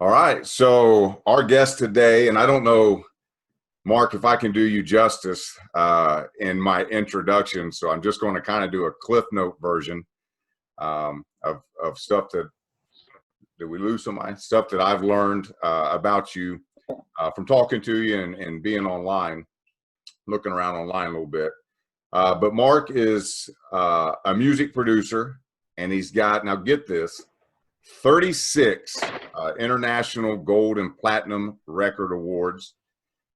All right. So our guest today, and I don't know, Mark, if I can do you justice in my introduction. So I'm just going to kind of do a Cliff Note version of stuff that did we lose some stuff that I've learned about you from talking to you and being online, looking around online a little bit. But Mark is a music producer, and he's got, now get this, 36 international gold and platinum record awards.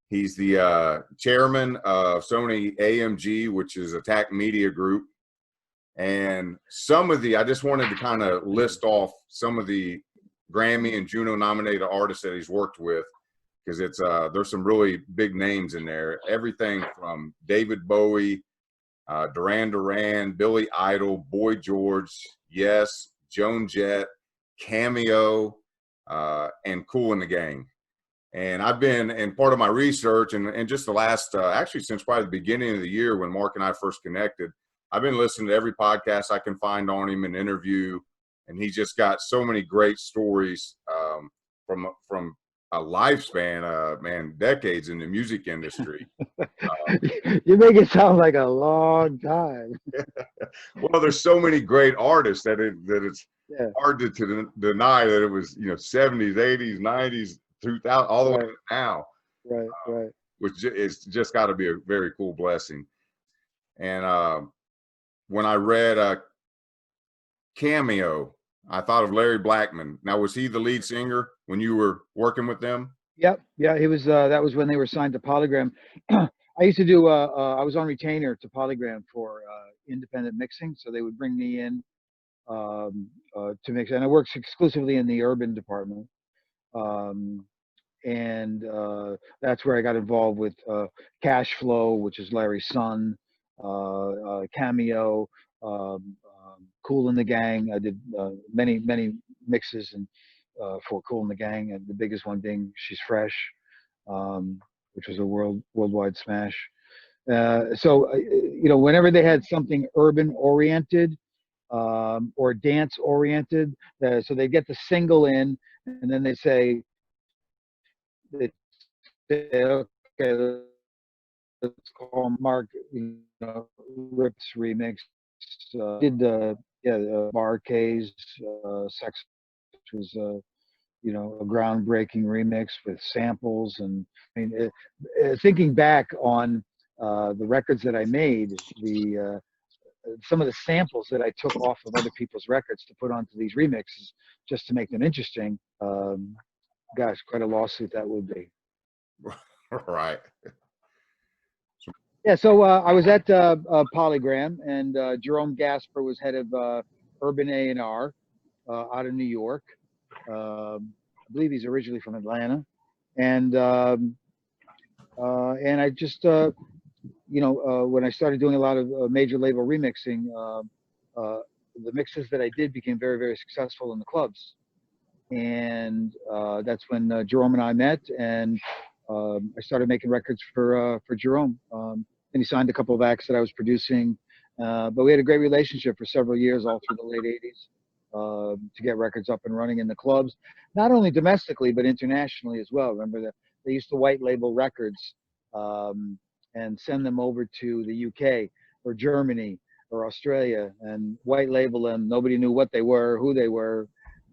He's the chairman of Sony AMG, which is Attack Media Group. And some of the, I just wanted to kind of list off some of the Grammy and Juno nominated artists that he's worked with, because it's there's some really big names in there. Everything from David Bowie, Duran Duran, Billy Idol, Boy George, Yes, Joan Jett, Cameo, and Kool and the Gang. And I've been, in part of my research and just the last, actually since probably the beginning of the year when Mark and I first connected, I've been listening to every podcast I can find on him and interview. And he's just got so many great stories from a lifespan, man, decades in the music industry. You make it sound like a long time. Well, there's so many great artists that it's hard to deny that it was, 70s, 80s, 90s, 2000, all the way to now. Right. Which is just got to be a very cool blessing. And when I read Cameo, I thought of Larry Blackman. Now, was he the lead singer when you were working with them? Yep. Yeah, he was. That was when they were signed to Polygram. I used to do. I was on retainer to Polygram for independent mixing, so they would bring me in to mix, and I worked exclusively in the urban department. And that's where I got involved with Cash Flow, which is Larry's son, Cameo, Kool and the Gang. I did many mixes and for Kool and the Gang, and the biggest one being She's Fresh, which was a worldwide smash. So whenever they had something urban oriented or dance oriented, so they get the single in, and then they say, okay, let's call Mark Rip's remix. Did Bar K's Sex, which was a groundbreaking remix with samples. And I mean, thinking back on the records that I made, some of the samples that I took off of other people's records to put onto these remixes just to make them interesting. Gosh, quite a lawsuit that would be. Right. Yeah, so I was at Polygram, and Jerome Gasper was head of Urban A&R out of New York. I believe he's originally from Atlanta, and I just when I started doing a lot of major label remixing, the mixes that I did became very successful in the clubs, and that's when Jerome and I met, and I started making records for Jerome. And he signed a couple of acts that I was producing, but we had a great relationship for several years, all through the late 80s, to get records up and running in the clubs, not only domestically, but internationally as well. Remember that they used to white label records and send them over to the UK or Germany or Australia and white label them. Nobody knew what they were, who they were,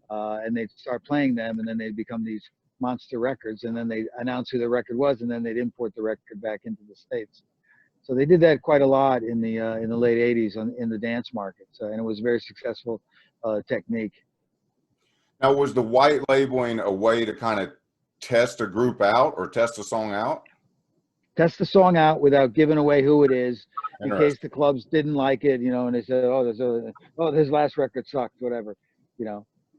and they'd start playing them, and then they'd become these monster records, and then they'd announce who the record was, and then they'd import the record back into the States. So they did that quite a lot in the late 80s in the dance market, and it was a very successful technique. Now, was the white labeling a way to kind of test a group out or test a song out? Test the song out without giving away who it is, in case the clubs didn't like it, and they said, his last record sucked, whatever,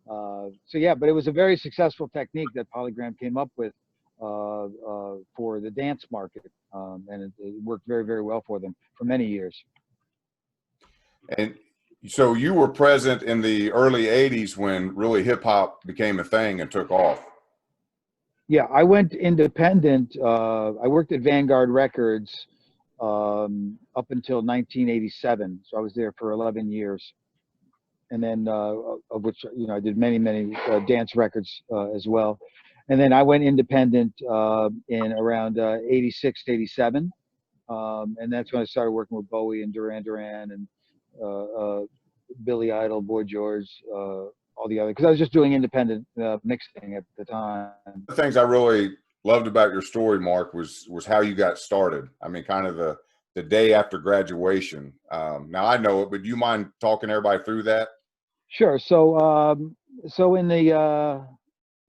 So yeah, but it was a very successful technique that Polygram came up with for the dance market, and it worked very well for them for many years. And so you were present in the early 80s when really hip hop became a thing and took off. Yeah, I went independent. I worked at Vanguard Records up until 1987, so I was there for 11 years. and then of which I did many dance records as well. And then I went independent in around 86, 87. And that's when I started working with Bowie and Duran Duran and Billy Idol, Boy George, all the other, because I was just doing independent mixing at the time. The things I really loved about your story, Mark, was how you got started. I mean, kind of the day after graduation. Now I know it, but do you mind talking everybody through that? Sure. So in the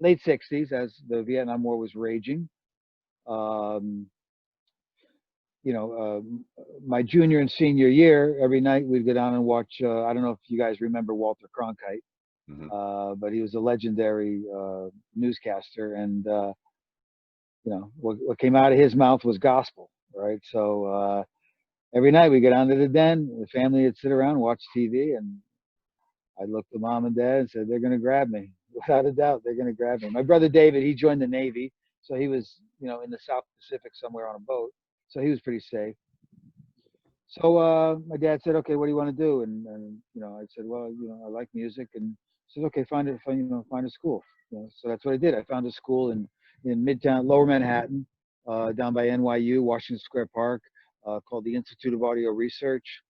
late 60s, as the Vietnam War was raging, my junior and senior year, every night we'd go down and watch, I don't know if you guys remember Walter Cronkite, but he was a legendary newscaster, and what came out of his mouth was gospel, right? So every night we go down to the den, the family would sit around and watch TV, and I looked at mom and dad and said, they're going to grab me. Without a doubt, they're going to grab me. My brother David, he joined the Navy, so he was, in the South Pacific somewhere on a boat, so he was pretty safe. So my dad said, okay, what do you want to do? And I said, well, I like music. And he said, okay, find a school. So that's what I did. I found a school in Midtown, Lower Manhattan, down by NYU, Washington Square Park, called the Institute of Audio Research.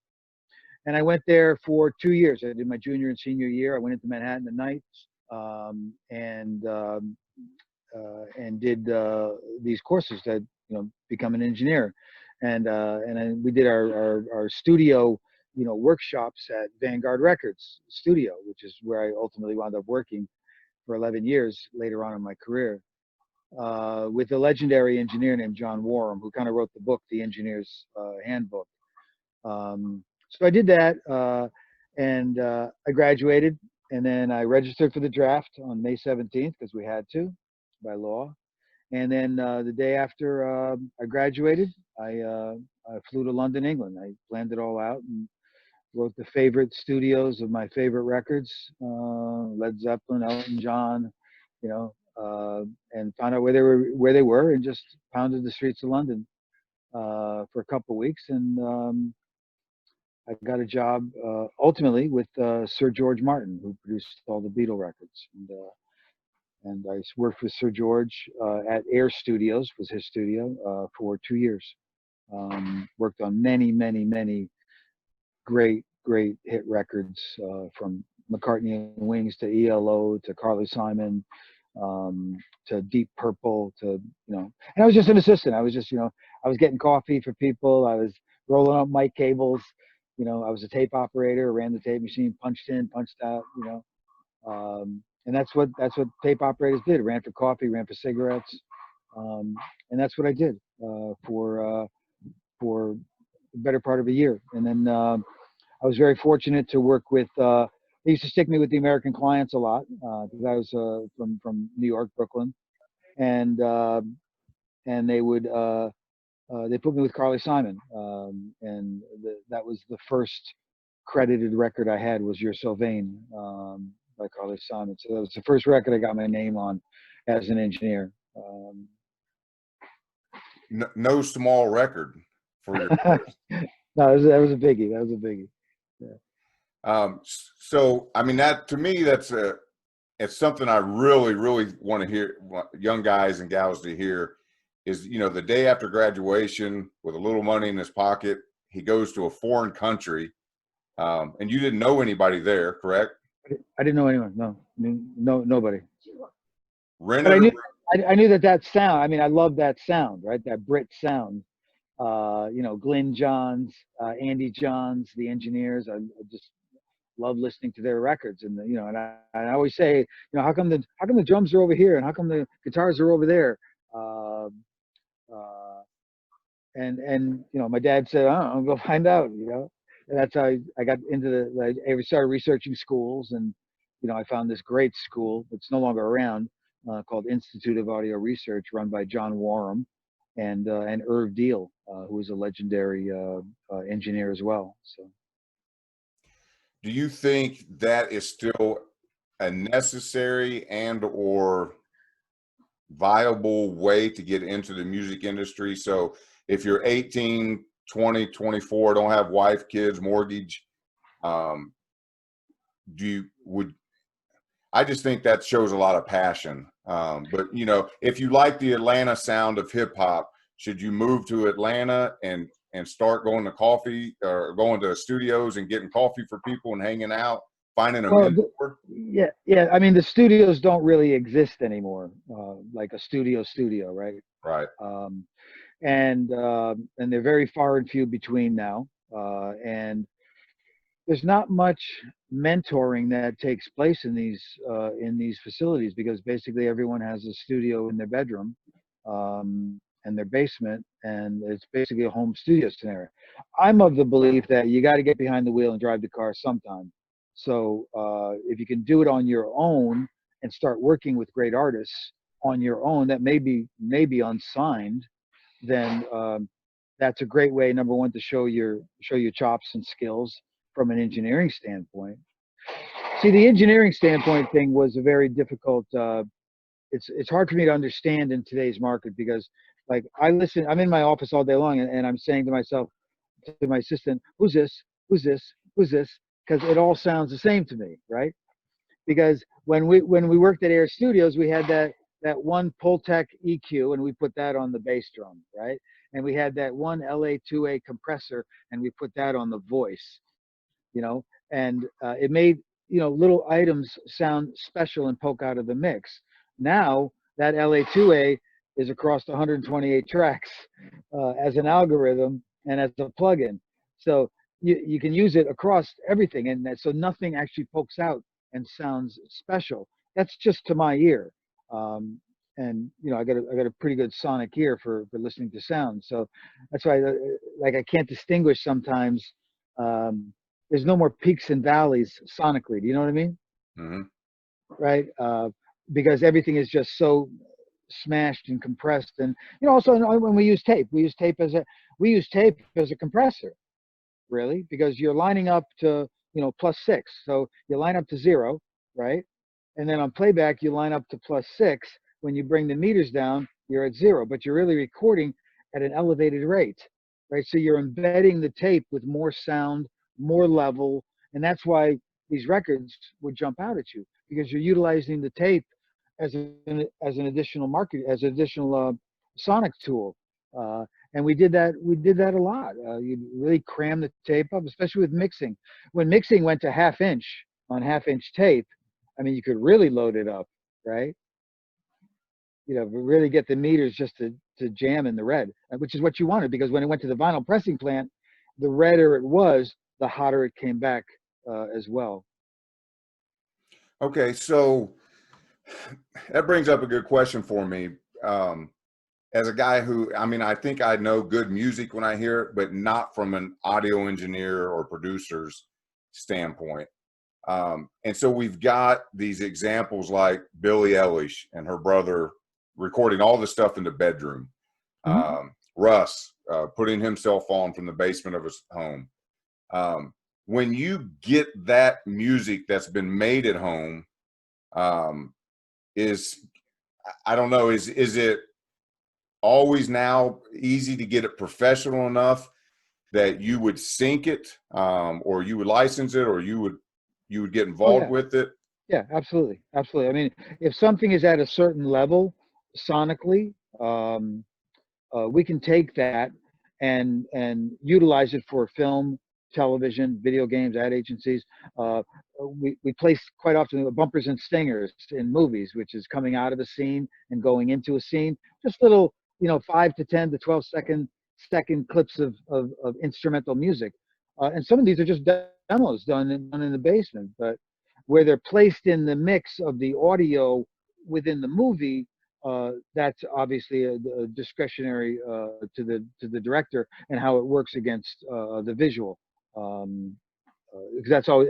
And I went there for 2 years. I did my junior and senior year. I went into Manhattan at night and did these courses that become an engineer. And we did our studio workshops at Vanguard Records Studio, which is where I ultimately wound up working for 11 years later on in my career, with a legendary engineer named John Warham, who kind of wrote the book, The Engineer's Handbook. So I did that, and I graduated, and then I registered for the draft on May 17th because we had to by law. And then the day after I graduated, I flew to London, England. I planned it all out and wrote the favorite studios of my favorite records, Led Zeppelin, Elton John, and found out where they were, and just pounded the streets of London for a couple of weeks. And I got a job ultimately with Sir George Martin, who produced all the Beatle records. And I worked with Sir George at Air Studios, was his studio, for 2 years. Worked on many great hit records, from McCartney and Wings to ELO to Carly Simon, to Deep Purple, to and I was just an assistant. I was just I was getting coffee for people. I was rolling up mic cables. I was a tape operator, ran the tape machine, punched in, punched out. And that's what tape operators did. Ran for coffee, ran for cigarettes, and that's what I did for the better part of a year. And then I was very fortunate to work with. They used to stick me with the American clients a lot because I was from New York, Brooklyn, and they would they put me with Carly Simon, and that was the first credited record I had, was You're So Vain, by Carly Simon. So that was the first record I got my name on as an engineer. No small record for your first. No, that was a biggie. That was a biggie. Yeah. So I mean, that to me, it's something I really want to hear, young guys and gals to hear, is the day after graduation, with a little money in his pocket, he goes to a foreign country, and you didn't know anybody there, correct? I didn't know anyone. No, nobody. Rented. But I knew that sound. I mean, I love that sound, right? That Brit sound. Glenn Johns, Andy Johns, the Engineers. I just love listening to their records, and and I always say, how come the drums are over here, and how come the guitars are over there? And my dad said, I'll go find out. And that's how I got into I started researching schools, and I found this great school that's no longer around, called Institute of Audio Research, run by John Warham and Irv Deal, who is a legendary engineer as well. So, do you think that is still a necessary and or viable way to get into the music industry? So if you're 18, 20, 24, don't have wife, kids, mortgage, would I just think that shows a lot of passion. But you know, if you like the Atlanta sound of hip hop, should you move to Atlanta and start going to coffee or going to studios and getting coffee for people and hanging out, finding a mentor? Yeah. I mean, the studios don't really exist anymore, like a studio, right? Right. And they're very far and few between now. And there's not much mentoring that takes place in these facilities, because basically everyone has a studio in their bedroom and their basement, and it's basically a home studio scenario. I'm of the belief that you got to get behind the wheel and drive the car sometime. So if you can do it on your own and start working with great artists on your own that may be unsigned, then that's a great way, number one, to show your chops and skills from an engineering standpoint. See, the engineering standpoint thing was a very difficult. It's hard for me to understand in today's market, because like I'm in my office all day long, and I'm saying to myself, to my assistant, who's this? Who's this? Who's this? Because it all sounds the same to me, right? Because when we worked at Air Studios, we had that one Pultec EQ, and we put that on the bass drum, right? And we had that one LA2A compressor, and we put that on the voice, you know, and it made, you know, little items sound special and poke out of the mix. Now that LA2A is across 128 tracks as an algorithm and as a plugin, so you can use it across everything, and so nothing actually pokes out and sounds special. That's just to my ear. And you know, I got a pretty good sonic ear for listening to sound, so that's why like I can't distinguish sometimes. There's no more peaks and valleys sonically. Do you know what I mean? Mm-hmm. Right? Because everything is just so smashed and compressed. And you know, also when we use tape, we use tape as a compressor, really, because you're lining up to, you know, +6. So you line up to 0, right? And then on playback, you line up to +6. When you bring the meters down, you're at 0, but you're really recording at an elevated rate, right? So you're embedding the tape with more sound, more level, and that's why these records would jump out at you, because you're utilizing the tape as an additional sonic tool. And we did that a lot. You really cram the tape up, especially with mixing. When mixing went to half-inch on half-inch tape, I mean, you could really load it up, right? You know, really get the meters just to jam in the red, which is what you wanted, because when it went to the vinyl pressing plant, the redder it was, the hotter it came back as well. Okay, so that brings up a good question for me. As a guy who, I mean, I think I know good music when I hear it, but not from an audio engineer or producer's standpoint. And so we've got these examples like Billie Eilish and her brother recording all the stuff in the bedroom. Mm-hmm. Russ putting himself on from the basement of his home. When you get that music that's been made at home, I don't know, is it always now easy to get it professional enough that you would sync it, or you would license it, or you would get involved with it? Yeah, absolutely. I mean, if something is at a certain level sonically, we can take that and utilize it for film, television, video games, ad agencies. We place quite often bumpers and stingers in movies, which is coming out of a scene and going into a scene. Just little, you know, 5 to 10 to 12 second clips of instrumental music. And some of these are just demos done in the basement, but where they're placed in the mix of the audio within the movie, that's obviously a discretionary to the director and how it works against the visual. Because that's always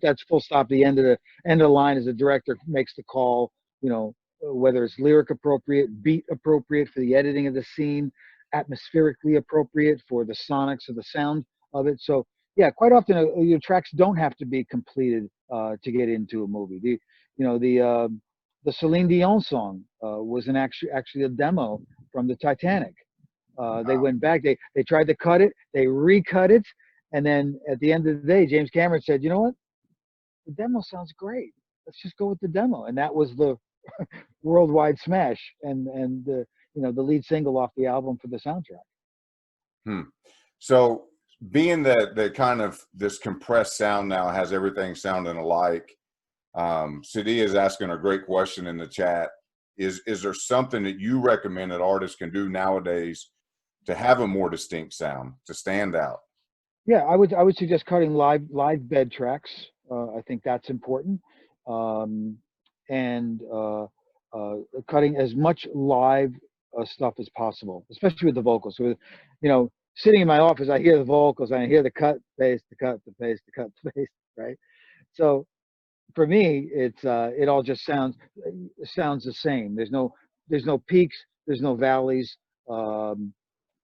that's full stop. The end of the line is the director makes the call. You know, whether it's lyric appropriate, beat appropriate for the editing of the scene, atmospherically appropriate for the sonics or the sound of it. So yeah, quite often your tracks don't have to be completed to get into a movie. The Celine Dion song was actually a demo from the Titanic. They went back, they tried to cut it, they recut it, and then at the end of the day, James Cameron said, you know what? the demo sounds great. Let's just go with the demo. And that was the worldwide smash and the, you know, the lead single off the album for the soundtrack. So being that the kind of this compressed sound now has everything sounding alike, Sadi is asking a great question in the chat. Is there something that you recommend that artists can do nowadays to have a more distinct sound, to stand out? Yeah, I would suggest cutting live bed tracks. I think that's important, and cutting as much live stuff as possible, especially with the vocals. So, you know, sitting in my office, I hear the vocals, and I hear the cut, bass, the cut, the bass, the cut, the bass, right? So for me, it's it all just sounds the same. There's no peaks, there's no valleys in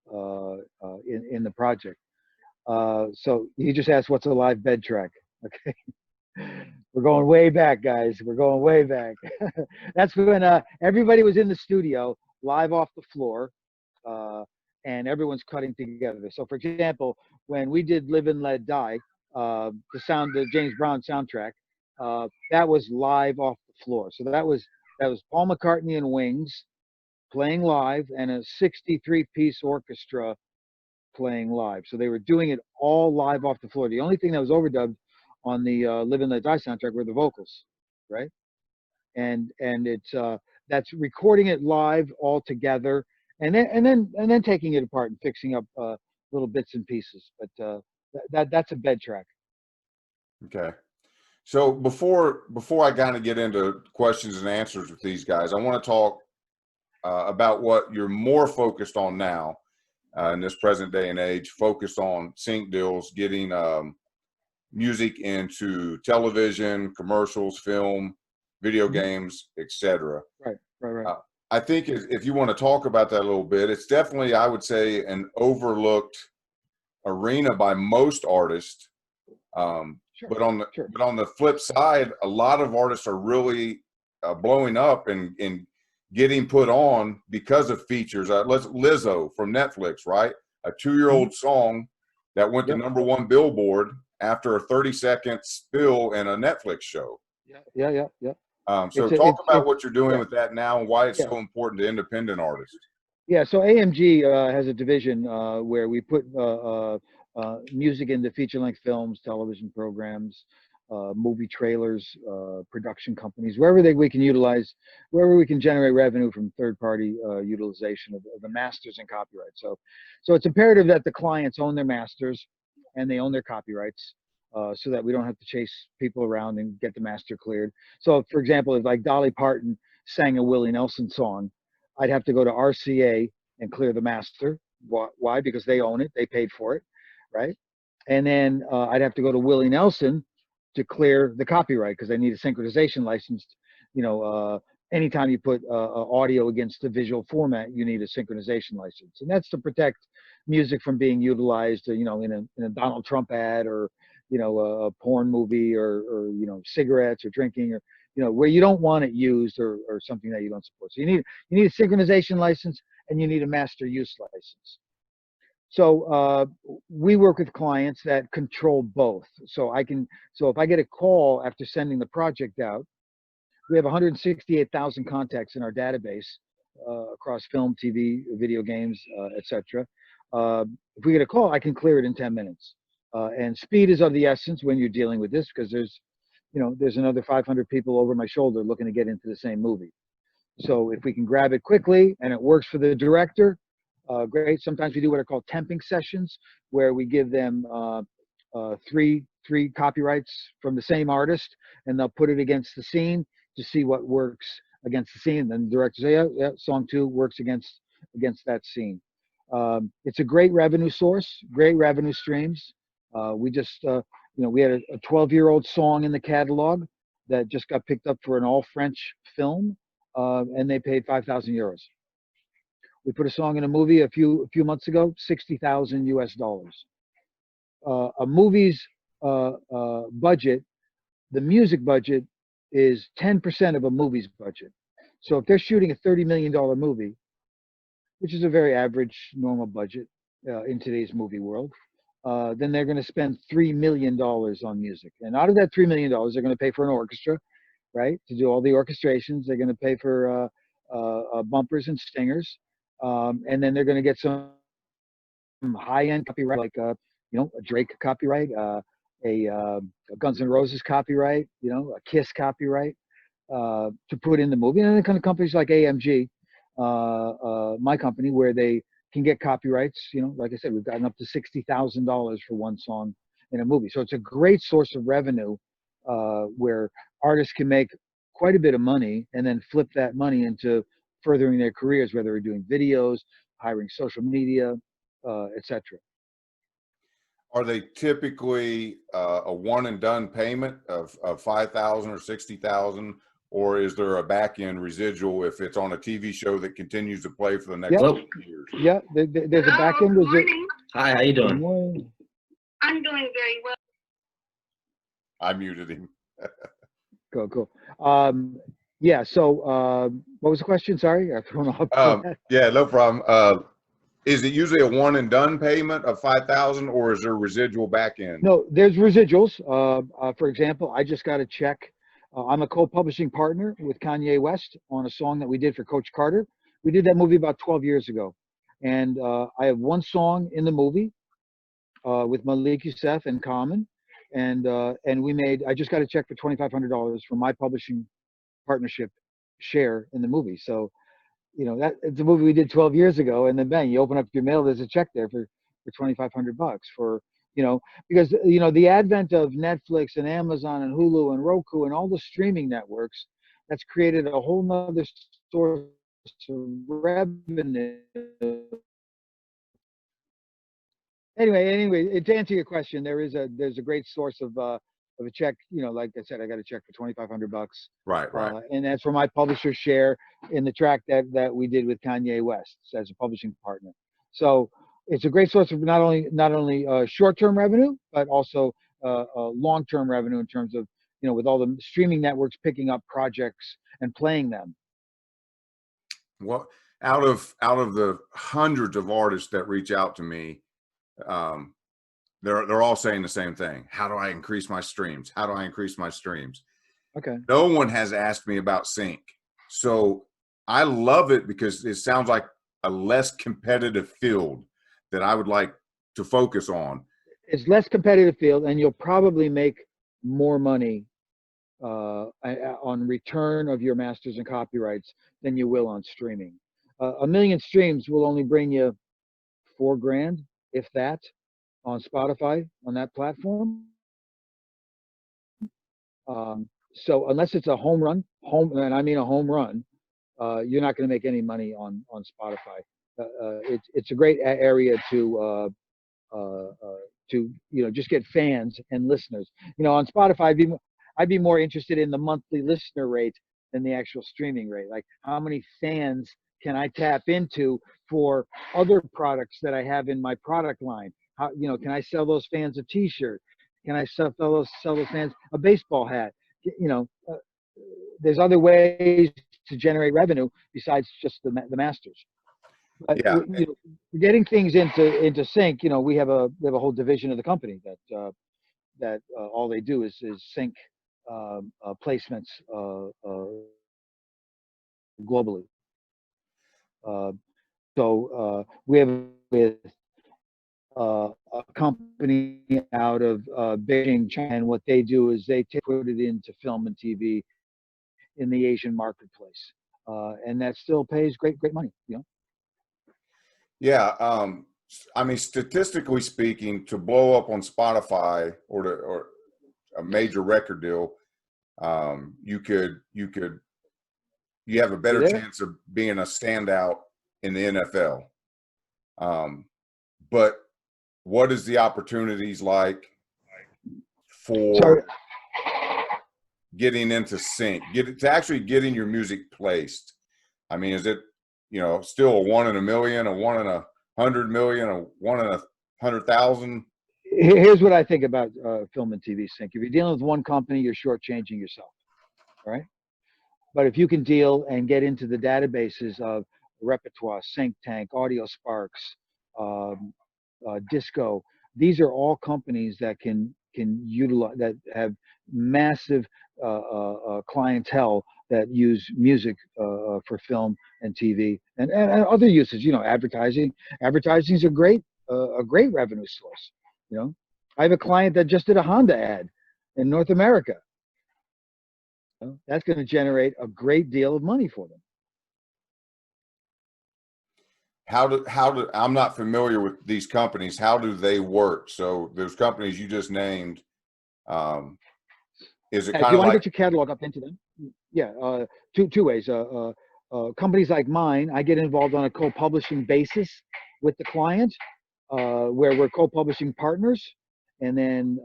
the project. So you just asked what's a live bed track. Okay. We're going way back, guys. We're going way back. That's when everybody was in the studio live off the floor, and everyone's cutting together. So, for example, when we did Live and Let Die, the James Brown soundtrack, that was live off the floor. So that was Paul McCartney and Wings playing live, and a 63-piece orchestra playing live. So they were doing it all live off the floor. The only thing that was overdubbed on the Live and Let Die soundtrack were the vocals, right? And it's that's recording it live all together, and then taking it apart and fixing up little bits and pieces. But that's a bed track. Okay. So before I kind of get into questions and answers with these guys, I want to talk about what you're more focused on now in this present day and age, focused on sync deals, getting music into television, commercials, film, video games, etc. Right. I think if you want to talk about that a little bit, it's definitely, I would say, an overlooked arena by most artists. Sure, but on the flip side, a lot of artists are really blowing up and getting put on because of features. Lizzo from Netflix, right? A 2-year-old song that went to #1 Billboard after a 30-second spill in a Netflix show. Yeah. So talk about what you're doing with that now and why it's so important to independent artists. Yeah, so AMG has a division where we put music into feature-length films, television programs, movie trailers, production companies, wherever we can utilize, wherever we can generate revenue from third-party utilization of the masters and copyright. So it's imperative that the clients own their masters and they own their copyrights, so that we don't have to chase people around and get the master cleared. So, for example, if like Dolly Parton sang a Willie Nelson song, I'd have to go to RCA and clear the master. Why? Because they own it, they paid for it, right? And then I'd have to go to Willie Nelson to clear the copyright because they need a synchronization license. You know, anytime you put audio against a visual format, you need a synchronization license, and that's to protect music from being utilized, you know, in a Donald Trump ad, or you know, a porn movie, or you know, cigarettes or drinking, or you know, where you don't want it used, or something that you don't support. So you need a synchronization license and you need a master use license. So we work with clients that control both. So if I get a call after sending the project out, we have 168,000 contacts in our database across film, TV, video games, etc. If we get a call, I can clear it in 10 minutes. And speed is of the essence when you're dealing with this, because there's another 500 people over my shoulder looking to get into the same movie. So if we can grab it quickly and it works for the director, great. Sometimes we do what are called temping sessions, where we give them three copyrights from the same artist, and they'll put it against the scene to see what works against the scene. And then the director say, yeah, song 2 works against that scene. It's a great revenue source, great revenue streams. We just, we had a 12-year-old song in the catalog that just got picked up for an all-French film, and they paid 5,000 euros. We put a song in a movie a few months ago, $60,000 US. A movie's budget, the music budget, is 10% of a movie's budget. So if they're shooting a $30 million movie, which is a very average, normal budget in today's movie world, then they're going to spend $3 million on music. And out of that $3 million, they're going to pay for an orchestra, right, to do all the orchestrations. They're going to pay for bumpers and stingers. And then they're going to get some high-end copyright, like, a Drake copyright, a Guns N' Roses copyright, a Kiss copyright, to put in the movie. And then kind of companies like AMG, my company, where they can get copyrights. Like I said, we've gotten up to $60,000 for one song in a movie. So it's a great source of revenue, where artists can make quite a bit of money and then flip that money into furthering their careers, whether they're doing videos, hiring social media, etc. Are they typically a one and done payment of 5,000 or 60,000, or is there a back end residual if it's on a TV show that continues to play for the next years? Yeah, there's a back end residual. Hi, how you doing? Good morning. I'm doing very well. I muted him. Cool. Yeah. So, what was the question? Sorry, I've thrown off. Yeah, no problem. Is it usually a one and done payment of 5,000, or is there residual back end? No, there's residuals. For example, I just got a check. I'm a co-publishing partner with Kanye West on a song that we did for Coach Carter. We did that movie about 12 years ago, and I have one song in the movie with Malik Youssef and Common, and I just got a check for $2,500 for my publishing partnership share in the movie. So, that it's a movie we did 12 years ago, and then bang, you open up your mail, there's a check there for $2,500 for, because the advent of Netflix and Amazon and Hulu and Roku and all the streaming networks, that's created a whole nother source of revenue. Anyway, to answer your question, there's a great source of a check. Like I said, I got a check for $2,500. Right. And that's for my publisher share in the track that we did with Kanye West as a publishing partner. So it's a great source of not only short-term revenue, but also long-term revenue in terms of, with all the streaming networks picking up projects and playing them. Well, out of the hundreds of artists that reach out to me, they're all saying the same thing. How do I increase my streams? How do I increase my streams? Okay. No one has asked me about sync. So I love it because it sounds like a less competitive field that I would like to focus on. It's less competitive field, and you'll probably make more money on return of your masters and copyrights than you will on streaming. 1 million streams will only bring you $4,000, if that, on Spotify, on that platform. So unless it's a home run, and I mean a home run, you're not going to make any money on Spotify. It's a great area to just get fans and listeners. On Spotify, I'd be more interested in the monthly listener rate than the actual streaming rate. Like, how many fans can I tap into for other products that I have in my product line? How, can I sell those fans a T-shirt? Can I sell those fans a baseball hat? There's other ways to generate revenue besides just the masters. But Yeah. Getting things into sync. We have a whole division of the company that all they do is sync placements globally. So we have with a company out of Beijing, China, and what they do is they put it into film and TV in the Asian marketplace, and that still pays great money. Yeah. I mean, statistically speaking, to blow up on Spotify or a major record deal, you have a better chance of being a standout in the NFL. But what is the opportunities like for getting into sync, actually getting your music placed? I mean, is it, still a 1 in a million, a 1 in 100 million, a 1 in 100,000? Here's what I think about film and TV sync. If you're dealing with one company, you're shortchanging yourself, right? But if you can deal and get into the databases of Repertoire, Sync Tank, Audio Sparks, Disco, these are all companies that can utilize, that have massive clientele that use music for film and TV and other uses. You know, advertising. Advertising is a great revenue source. You know, I have a client that just did a Honda ad in North America. You know, that's going to generate a great deal of money for them. How do I'm not familiar with these companies. How do they work? So those companies you just named, is it Do kind you of want to like? get your catalog up into them? Yeah, two ways. Companies like mine, I get involved on a co-publishing basis with the client, where we're co-publishing partners, and then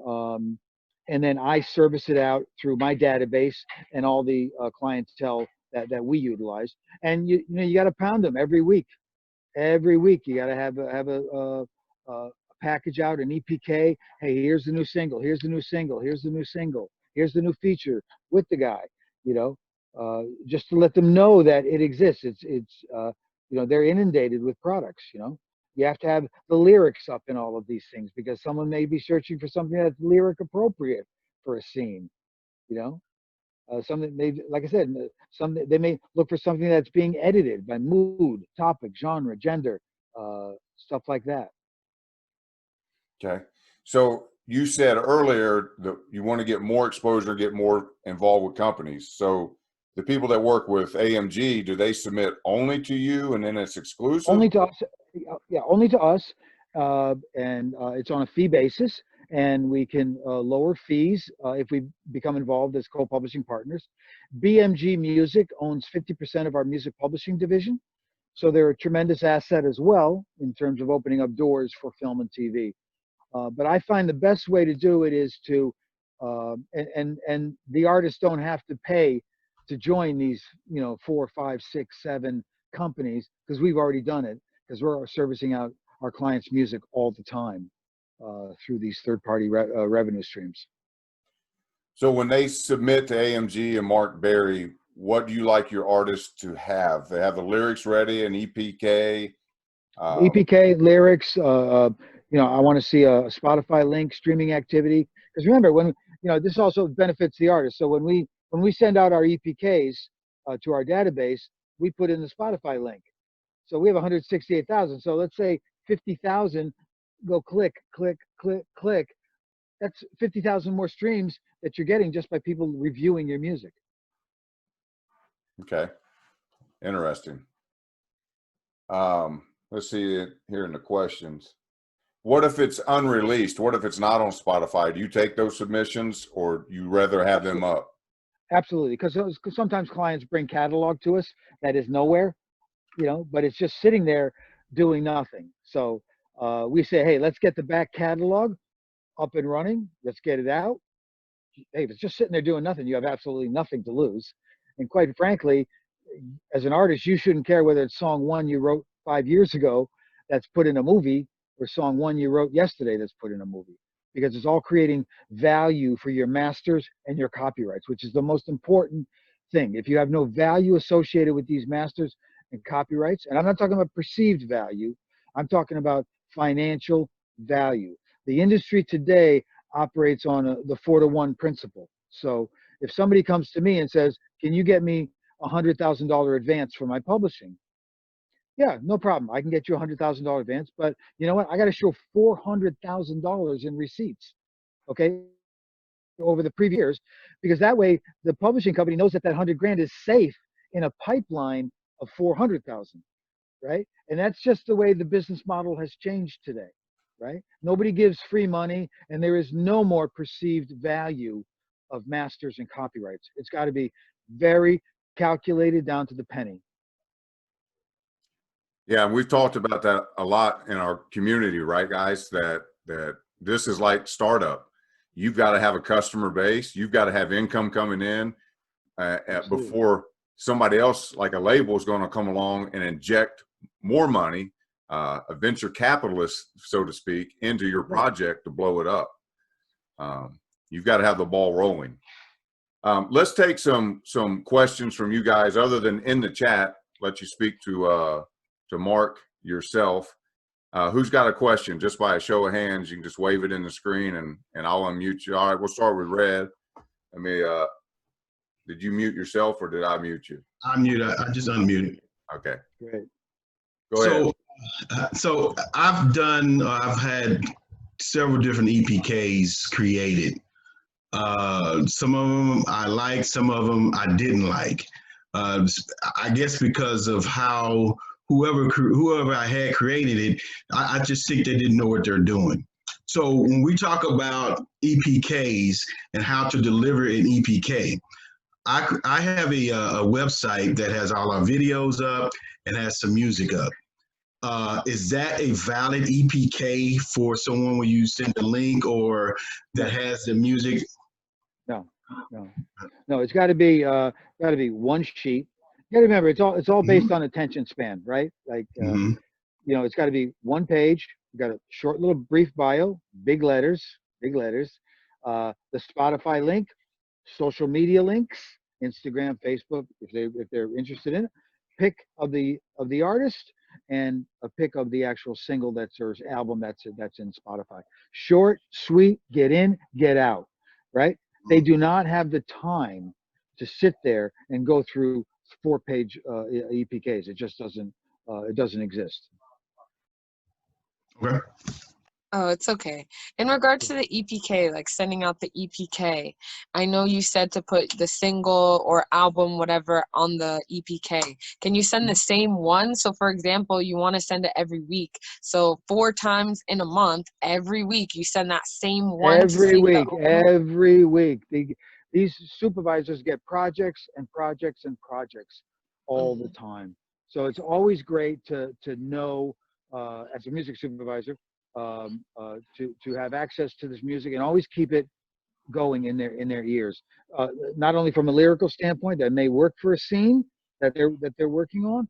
I service it out through my database and all the clientele that we utilize. And you know, you got to pound them every week. Every week you got to have a package out, an EPK. Hey, here's the new single. Here's the new single. Here's the new single. Here's the new feature with the guy. You know, just to let them know that it exists. It's you know, they're inundated with products. You know, you have to have the lyrics up in all of these things because someone may be searching for something that's lyric appropriate for a scene. You know, something they, like I said, some they may look for something that's being edited by mood, topic, genre, gender, stuff like that. Okay. So you said earlier that you want to get more exposure, get more involved with companies. So the people that work with AMG, do they submit only to you and then it's exclusive? Only to us, yeah, only to us, and it's on a fee basis, and we can lower fees if we become involved as co-publishing partners. BMG Music owns 50% of our music publishing division, so they're a tremendous asset as well in terms of opening up doors for film and TV. But I find the best way to do it is to, and the artists don't have to pay to join these, you know, 4, 5, 6, 7 companies because we've already done it because we're servicing out our clients' music all the time through these third-party revenue streams. So when they submit to AMG and Mark Berry, what do you like your artists to have? They have the lyrics ready, an EPK. EPK, lyrics, you know, I want to see a Spotify link, streaming activity. Because remember, when, you know, this also benefits the artist. So when we send out our EPKs to our database, we put in the Spotify link. So we have 168,000. So let's say 50,000 go click, click, click, click. That's 50,000 more streams that you're getting just by people reviewing your music. Okay. Interesting. Let's see here in the questions. What if it's unreleased? What if it's not on Spotify? Do you take those submissions or you rather have them up? Absolutely, because sometimes clients bring catalog to us that is nowhere, you know, but it's just sitting there doing nothing. So we say, hey, let's get the back catalog up and running. Let's get it out. Hey, if it's just sitting there doing nothing, you have absolutely nothing to lose. And quite frankly, as an artist, you shouldn't care whether it's song 1 you wrote 5 years ago that's put in a movie or song 1 you wrote yesterday that's put in a movie, because it's all creating value for your masters and your copyrights, which is the most important thing. If you have no value associated with these masters and copyrights, and I'm not talking about perceived value, I'm talking about financial value. The industry today operates on the 4-to-1 principle. So if somebody comes to me and says, can you get me $100,000 advance for my publishing? Yeah, no problem. I can get you $100,000 advance, but you know what? I got to show $400,000 in receipts, okay, over the previous years, because that way the publishing company knows that that 100 grand is safe in a pipeline of 400,000, right? And that's just the way the business model has changed today, right? Nobody gives free money, and there is no more perceived value of masters and copyrights. It's got to be very calculated down to the penny. Yeah, and we've talked about that a lot in our community, right, guys? That this is like startup. You've got to have a customer base. You've got to have income coming in before somebody else, like a label, is going to come along and inject more money, a venture capitalist, so to speak, into your project to blow it up. You've got to have the ball rolling. Let's take some questions from you guys, other than in the chat. Let you speak to Mark yourself. Who's got a question? Just by a show of hands, you can just wave it in the screen and I'll unmute you. All right, we'll start with Red. Let me, did you mute yourself or did I mute you? I muted. I just unmuted. Okay. Great. Go ahead. So I've had several different EPKs created. Some of them I liked, some of them I didn't like. I guess because of how whoever I had created it, I just think they didn't know what they're doing. So when we talk about EPKs and how to deliver an EPK, I have a website that has all our videos up and has some music up. Is that a valid EPK for someone when you send a link or that has the music? No. It's got to be one sheet. You got to remember, it's all based on attention span, right? Like, you know, it's got to be one page. You got a short little brief bio, big letters. The Spotify link, social media links, Instagram, Facebook, if they're interested in it. Pic of the artist and a pic of the actual single or album that's in Spotify. Short, sweet, get in, get out, right? They do not have the time to sit there and go through 4-page EPKs. It just doesn't exist. Okay. Oh, it's okay. In regard to the EPK, like sending out the EPK, I know you said to put the single or album, whatever, on the EPK. Can you send the same one? So for example, you want to send it every week. So 4 times in a month, every week, you send that same one. Every week. These supervisors get projects and projects and projects all the time. So it's always great to know, as a music supervisor, to have access to this music and always keep it going in their ears. Not only from a lyrical standpoint that may work for a scene that they're working on,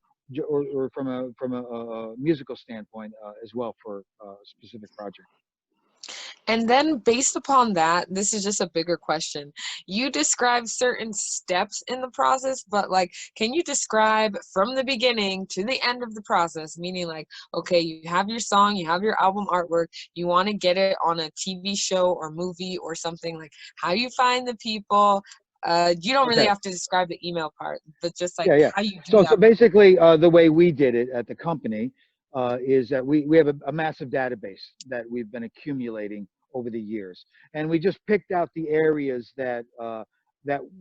or from a musical standpoint as well for a specific project. And then based upon that, this is just a bigger question. You describe certain steps in the process, but like, can you describe from the beginning to the end of the process? Meaning like, okay, you have your song, you have your album artwork, you want to get it on a TV show or movie or something, like how you find the people. You don't really have to describe the email part, but just like how you do that. So basically, the way we did it at the company is that we have a massive database that we've been accumulating over the years, and we just picked out the areas that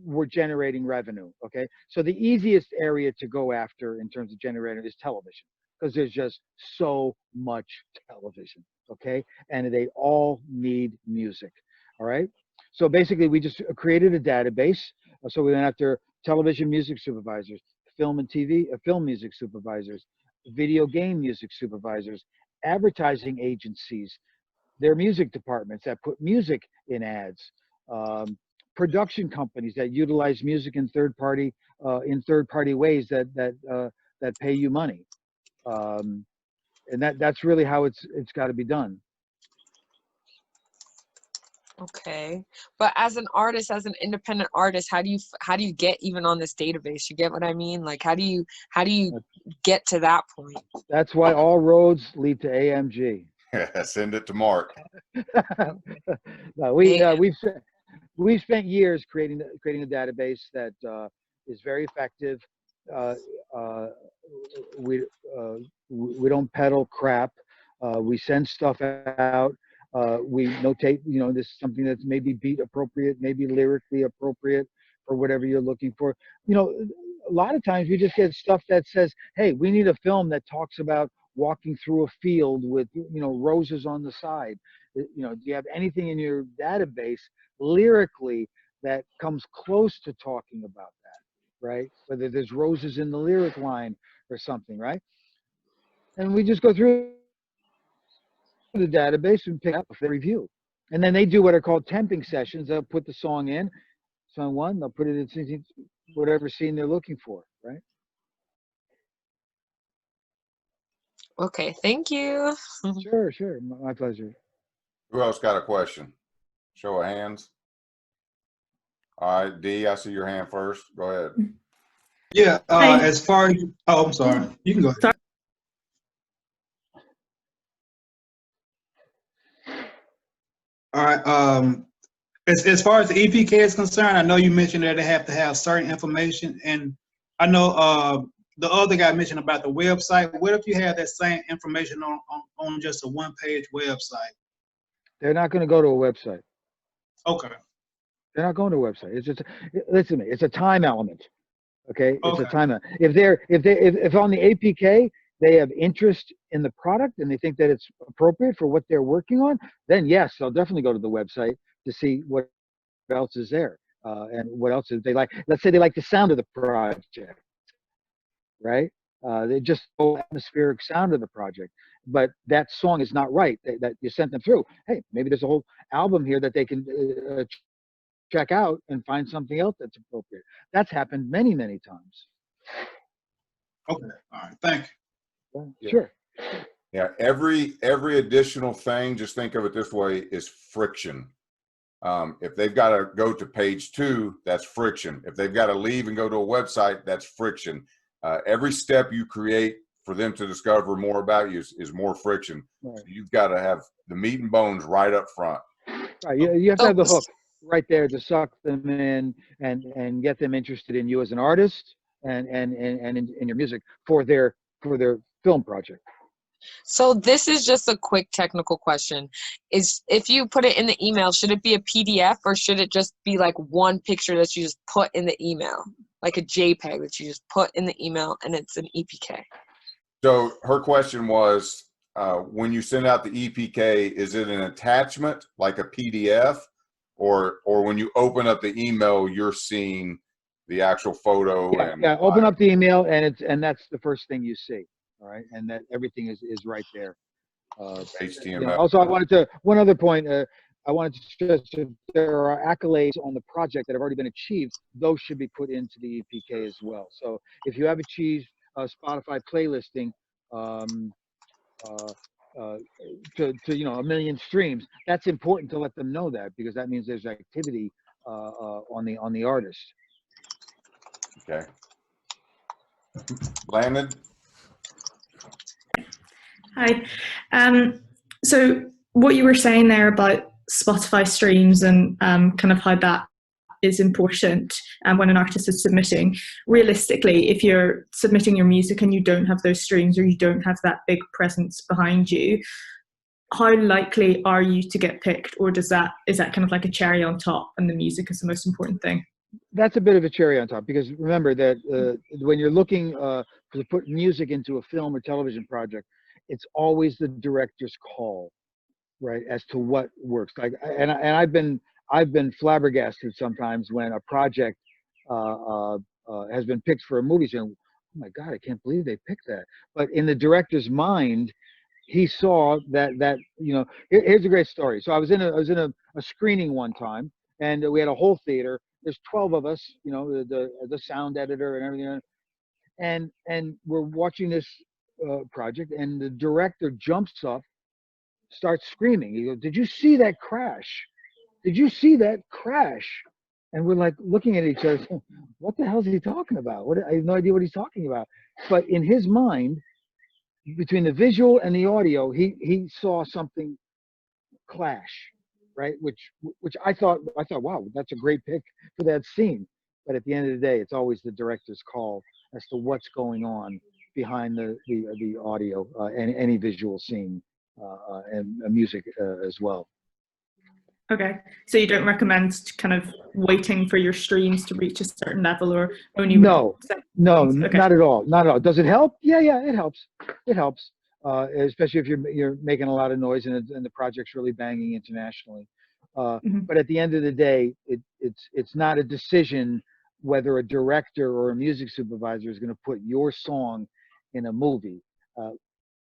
were generating revenue. Okay, so the easiest area to go after in terms of generating is television, because there's just so much television. Okay, and they all need music. All right, so basically we just created a database. So we went after television music supervisors, film music supervisors, video game music supervisors, advertising agencies, their music departments that put music in ads, production companies that utilize music in third-party ways that pay you money, and that's really how it's got to be done. Okay, but as an artist, as an independent artist, how do you get even on this database? You get what I mean? Like, how do you get to that point? That's why all roads lead to AMG. Send it to Mark. No, we've spent years creating a database that is very effective. We don't peddle crap. We send stuff out. We notate, you know, this is something that's maybe beat appropriate, maybe lyrically appropriate for whatever you're looking for. You know, a lot of times we just get stuff that says, hey, we need a film that talks about walking through a field with, you know, roses on the side. You know, do you have anything in your database lyrically that comes close to talking about that, right? Whether there's roses in the lyric line or something, right? And we just go through the database and pick up a review. And then they do what are called temping sessions. They'll put the song in, song one, they'll put it in whatever scene they're looking for, right? Okay, thank you. Sure, my pleasure. Who else got a question? Show of hands. All right, D, I see your hand first. Go ahead. Yeah, as far as, I'm sorry. You can go ahead. All right. As far as the EPK is concerned, I know you mentioned that they have to have certain information, and I know the other guy mentioned about the website. What if you have that same information on just a one-page website? They're not going to go to a website. Okay. They're not going to a website. It's just, listen to me, it's a time element. Okay, it's Okay. a time element. If on the APK they have interest in the product and they think that it's appropriate for what they're working on, then yes, they'll definitely go to the website to see what else is there and what else is they like. Let's say they like the sound of the project, right? They just the atmospheric sound of the project, but that song is not right that you sent them through. Hey, maybe there's a whole album here that they can check out and find something else that's appropriate. That's happened many, many times. Okay. All right. Thank you. Yeah. Sure. Yeah, every additional thing, just think of it this way, is friction. If they've got to go to page 2, that's friction. If they've got to leave and go to a website, that's friction. Every step you create for them to discover more about you is more friction. Right. So you've got to have the meat and bones right up front. Right. You have to have the hook right there to suck them in and get them interested in you as an artist and in your music for their film project. So this is just a quick technical question. Is if you put it in the email, should it be a PDF or should it just be like one picture that you just put in the email? Like a JPEG that you just put in the email and it's an EPK? So her question was, when you send out the EPK, is it an attachment like a PDF, or when you open up the email, you're seeing the actual photo? Yeah, open up the email and that's the first thing you see. All right, and that everything is right there. HTML. You know, also, one other point. I wanted to stress if there are accolades on the project that have already been achieved, those should be put into the EPK as well. So if you have achieved Spotify playlisting to 1 million streams, that's important to let them know that, because that means there's activity on the artist. Okay. Landon? Hi. So what you were saying there about Spotify streams and kind of how that is important when an artist is submitting. Realistically, if you're submitting your music and you don't have those streams or you don't have that big presence behind you, how likely are you to get picked, or is that kind of like a cherry on top and the music is the most important thing? That's a bit of a cherry on top, because remember that when you're looking to put music into a film or television project, it's always the director's call, right, as to what works. Like, and I've been flabbergasted sometimes when a project has been picked for a movie, saying, "Oh my God, I can't believe they picked that." But in the director's mind, he saw that here's a great story. So I was in a screening one time, and we had a whole theater. There's 12 of us, the sound editor and everything, and we're watching this project, and the director jumps up, starts screaming. He goes, "Did you see that crash? Did you see that crash?" And we're like looking at each other, saying, "What the hell is he talking about? I have no idea what he's talking about." But in his mind, between the visual and the audio, he saw something clash, right? Which I thought, wow, that's a great pick for that scene. But at the end of the day, it's always the director's call as to what's going on behind the audio and any visual scene and music as well. Okay, so you don't recommend kind of waiting for your streams to reach a certain level, or only? No, okay. Not at all. Not at all. Does it help? Yeah, it helps. It helps, especially if you're making a lot of noise and the project's really banging internationally. But at the end of the day, it's not a decision whether a director or a music supervisor is going to put your song in a movie.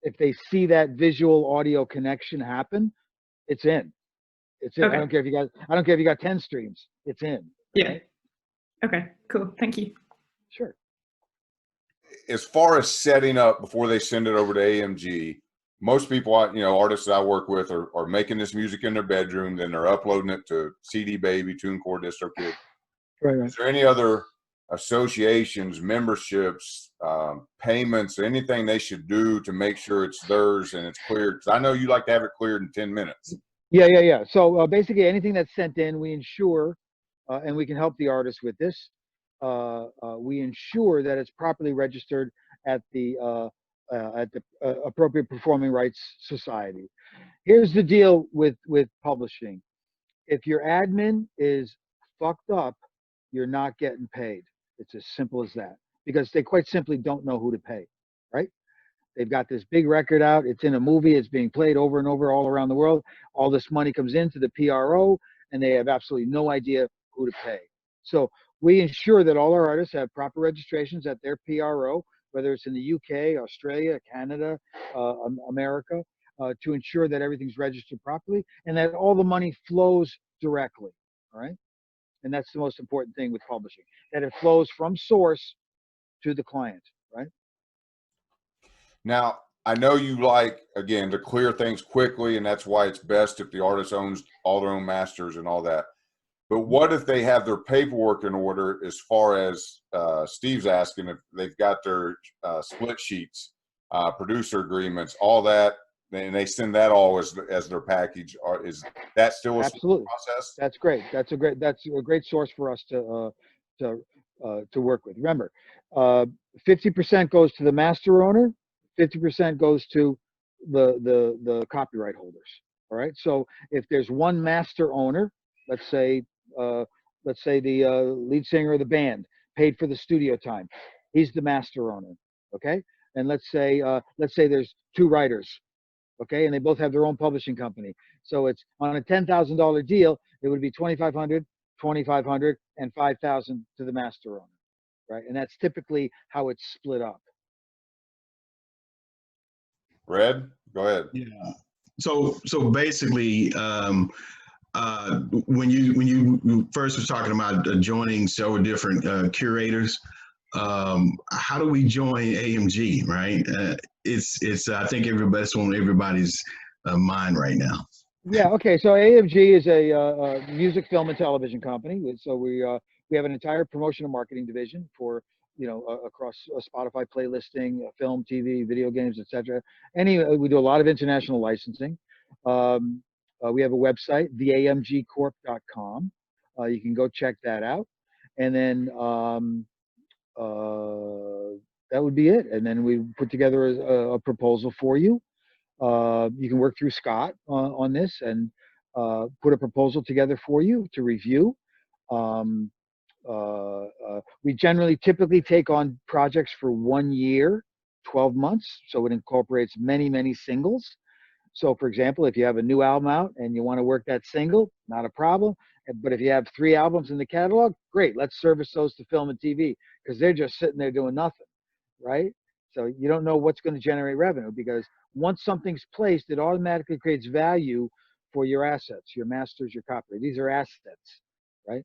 If they see that visual audio connection happen, it's in. It's in. Okay. I don't care if you got 10 streams. It's in. Yeah. Right? Okay. Cool. Thank you. Sure. As far as setting up before they send it over to AMG, most people, artists that I work with are making this music in their bedroom, then they're uploading it to CD Baby, TuneCore, DistroKid. Right. Is there any other associations, memberships, payments, or anything they should do to make sure it's theirs and it's cleared? Because I know you like to have it cleared in 10 minutes. Yeah. So basically, anything that's sent in, we ensure, and we can help the artist with this. We ensure that it's properly registered at the appropriate performing rights society. Here's the deal with publishing. If your admin is fucked up, you're not getting paid. It's as simple as that, because they quite simply don't know who to pay, right? They've got this big record out. It's in a movie. It's being played over and over all around the world. All this money comes into the PRO, and they have absolutely no idea who to pay. So we ensure that all our artists have proper registrations at their PRO, whether it's in the UK, Australia, Canada, America, to ensure that everything's registered properly and that all the money flows directly. All right. And that's the most important thing with publishing, that it flows from source to the client, right? Now, I know you like, again, to clear things quickly, and that's why it's best if the artist owns all their own masters and all that. But what if they have their paperwork in order, as far as Steve's asking, if they've got their split sheets, producer agreements, all that, and they send that all as their package? Or is that still a Absolutely process? That's great. That's a great source for us to work with. Remember, 50% goes to the master owner, 50% goes to the copyright holders. All right. So if there's one master owner, let's say the lead singer of the band paid for the studio time, he's the master owner. Okay. And let's say there's two writers. Okay, and they both have their own publishing company. So it's on a $10,000 deal, it would be 2,500, 2,500, and 5,000 to the master owner, right? And that's typically how it's split up. Red, go ahead. Yeah. So basically, when you first was talking about joining several different curators, how do we join AMG, right? It's I think that's on everybody's mind right now. Yeah. Okay. So AMG is a music, film, and television company. So we have an entire promotion and marketing division for across Spotify playlisting, film, TV, video games, etc. We do a lot of international licensing. We have a website, theamgcorp.com. You can go check that out, and then that would be it. And then we put together a proposal for you. You can work through Scott on this and put a proposal together for you to review. We typically take on projects for 1 year, 12 months. So it incorporates many, many singles. So for example, if you have a new album out and you want to work that single, not a problem. But if you have 3 albums in the catalog, great. Let's service those to film and TV, because they're just sitting there doing nothing, right? So you don't know what's going to generate revenue, because once something's placed, it automatically creates value for your assets, your masters, your copy. These are assets, right?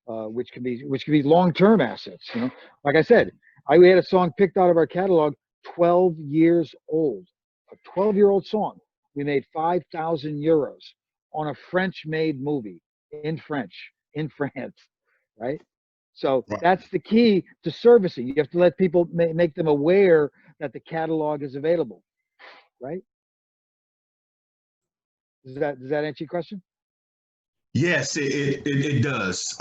Which can be long-term assets. Like I said, we had a song picked out of our catalog, 12 years old, a 12-year-old song. We made 5,000 euros on a French-made movie in France, right? So that's the key to servicing. You have to let people make them aware that the catalog is available, right? Does that answer your question? Yes, it does.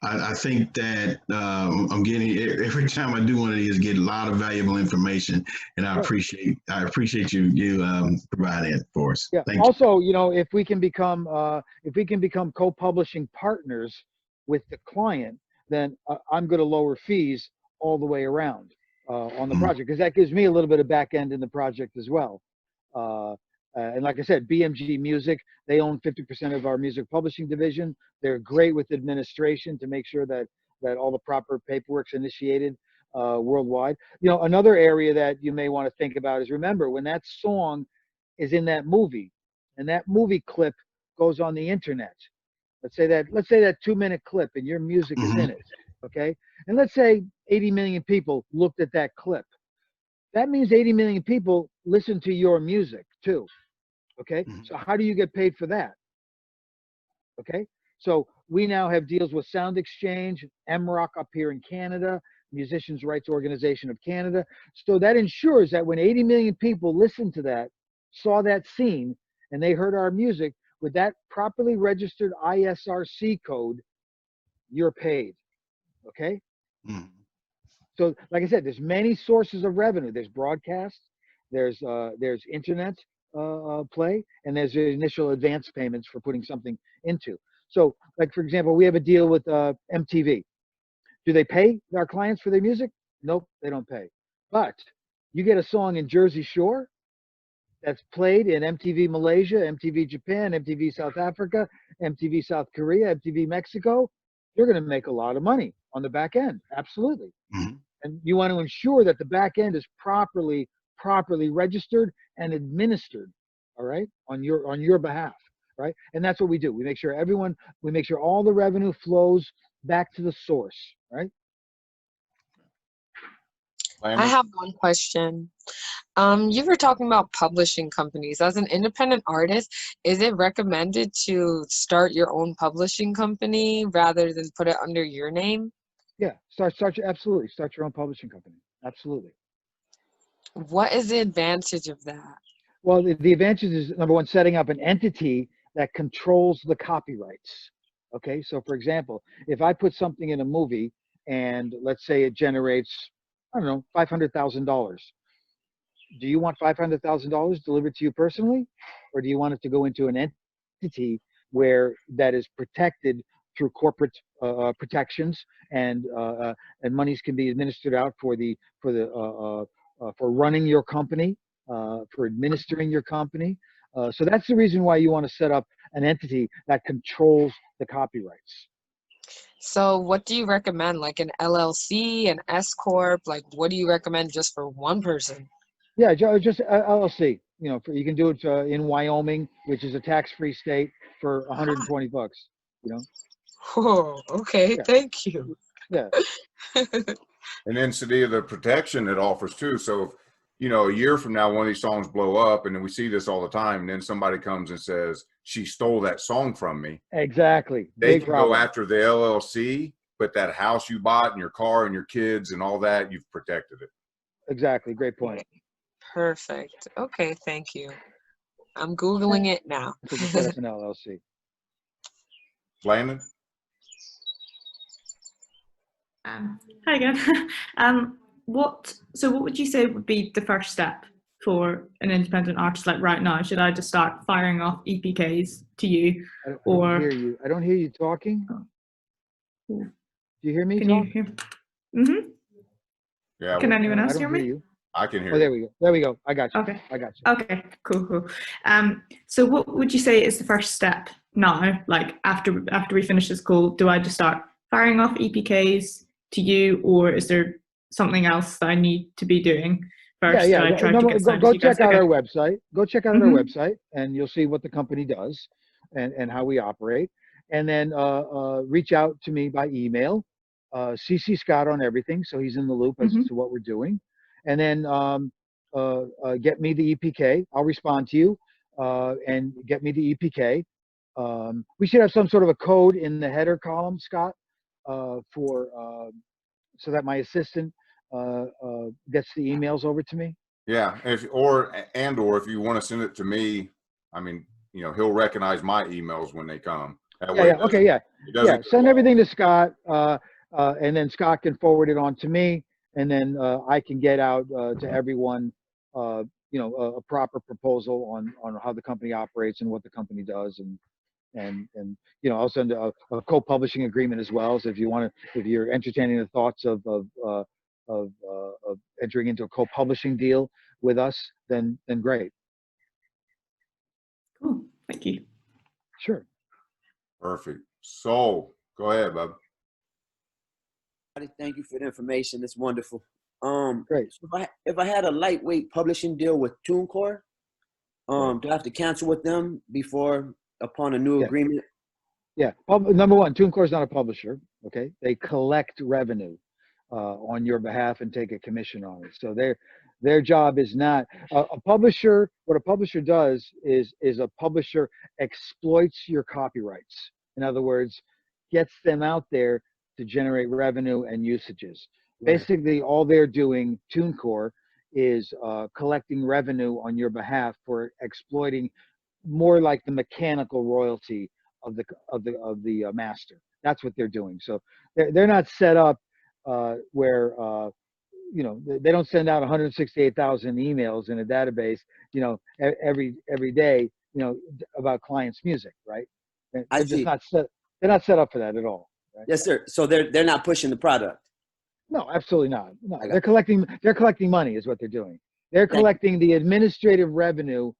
I think that I'm getting, every time I do one of these, get a lot of valuable information, and I appreciate you providing it for us. Yeah. Thank also, if we can become co-publishing partners with the client, then I'm going to lower fees all the way around on the project, because that gives me a little bit of back end in the project as well. And like I said, BMG Music, they own 50% of our music publishing division. They're great with administration to make sure that all the proper paperwork's initiated worldwide. Another area that you may want to think about is, remember, when that song is in that movie and that movie clip goes on the internet, let's say that 2-minute clip and your music is in it, okay? And let's say 80 million people looked at that clip. That means 80 million people listen to your music too. Okay. So how do you get paid for that? Okay. So we now have deals with Sound Exchange, MROC up here in Canada, Musicians' Rights Organization of Canada. So that ensures that when 80 million people listen to that, saw that scene, and they heard our music with that properly registered ISRC code, you're paid. Okay. Mhm. So, like I said, there's many sources of revenue. There's broadcast, there's internet play, and there's the initial advance payments for putting something into. So, like for example, we have a deal with MTV. Do they pay our clients for their music? Nope, they don't pay. But you get a song in Jersey Shore that's played in MTV Malaysia, MTV Japan, MTV South Africa, MTV South Korea, MTV Mexico, you're going to make a lot of money on the back end. Absolutely. Mhm. And you want to ensure that the back end is properly registered and administered, all right, on your behalf, right? And that's what we do. We make sure all the revenue flows back to the source, right? I have one question. You were talking about publishing companies. As an independent artist, is it recommended to start your own publishing company rather than put it under your name? Yeah, absolutely. Start your own publishing company. Absolutely. What is the advantage of that? Well, the advantage is, number one, setting up an entity that controls the copyrights. Okay, so for example, if I put something in a movie and let's say it generates, I don't know, $500,000. Do you want $500,000 delivered to you personally, or do you want it to go into an entity where that is protected through corporate protections, and monies can be administered out for running your company, for administering your company. So that's the reason why you want to set up an entity that controls the copyrights. So what do you recommend? Like an LLC, an S Corp? Like what do you recommend just for one person? Yeah, just LLC. You know, you can do it in Wyoming, which is a tax-free state, for $120. You know. Oh, okay. Yeah. Thank you. Yeah. And then Sadia, the protection it offers too. So if, you know, a year from now, one of these songs blow up, and then we see this all the time, and then somebody comes and says, she stole that song from me. Exactly. They Big can problem. go after the LLC, but that house you bought and your car and your kids and all that, you've protected it. Exactly. Great point. Perfect. Okay, thank you. I'm Googling it now. So just set up an LLC. Landon? Hi again. What would you say would be the first step for an independent artist like right now? Should I just start firing off EPKs to you? I don't hear you talking. Do you hear me talk? Can you hear? Yeah. Can anyone else I don't hear me? you. I can hear Oh, there you. we go. There we go. I got you. Okay. I got you. Okay, cool. So what would you say is the first step now? Like after we finish this call, do I just start firing off EPKs to you, or is there something else that I need to be doing first? Yeah. Go check out our website. Go check out our website, and you'll see what the company does and how we operate. And then reach out to me by email. CC Scott on everything, so he's in the loop as to what we're doing. And then get me the EPK. I'll respond to you and get me the EPK. We should have some sort of a code in the header column, Scott, so that my assistant gets the emails over to me. Yeah, or if you want to send it to me, I mean, you know, he'll recognize my emails when they come. Send everything to Scott, and then Scott can forward it on to me, and then I can get out to everyone, you know, a proper proposal on how the company operates and what the company does, and you know, I'll send a co-publishing agreement as well. So if you're entertaining the thoughts of entering into a co-publishing deal with us, then great. Cool. Thank you. Sure. Perfect. So go ahead, bub. Thank you for the information. It's wonderful. Great. So if I had a lightweight publishing deal with TuneCore, do I have to cancel with them upon a new agreement? Yeah. Number one, TuneCore is not a publisher. Okay. They collect revenue on your behalf and take a commission on it. So their job is not a publisher. What a publisher does is a publisher exploits your copyrights. In other words, gets them out there to generate revenue and usages. Right. Basically, all they're doing, TuneCore, is collecting revenue on your behalf for exploiting more like the mechanical royalty of the master. That's what they're doing. So they're not set up where you know, they don't send out 168,000 emails in a database, you know, every day, you know, about clients' music, right? They're I just see. not set. They're not set up for that at all. Right? Yes, sir. So they're not pushing the product. No, absolutely not. No, I got they're collecting money is what they're doing. They're Thank you. collecting the administrative revenue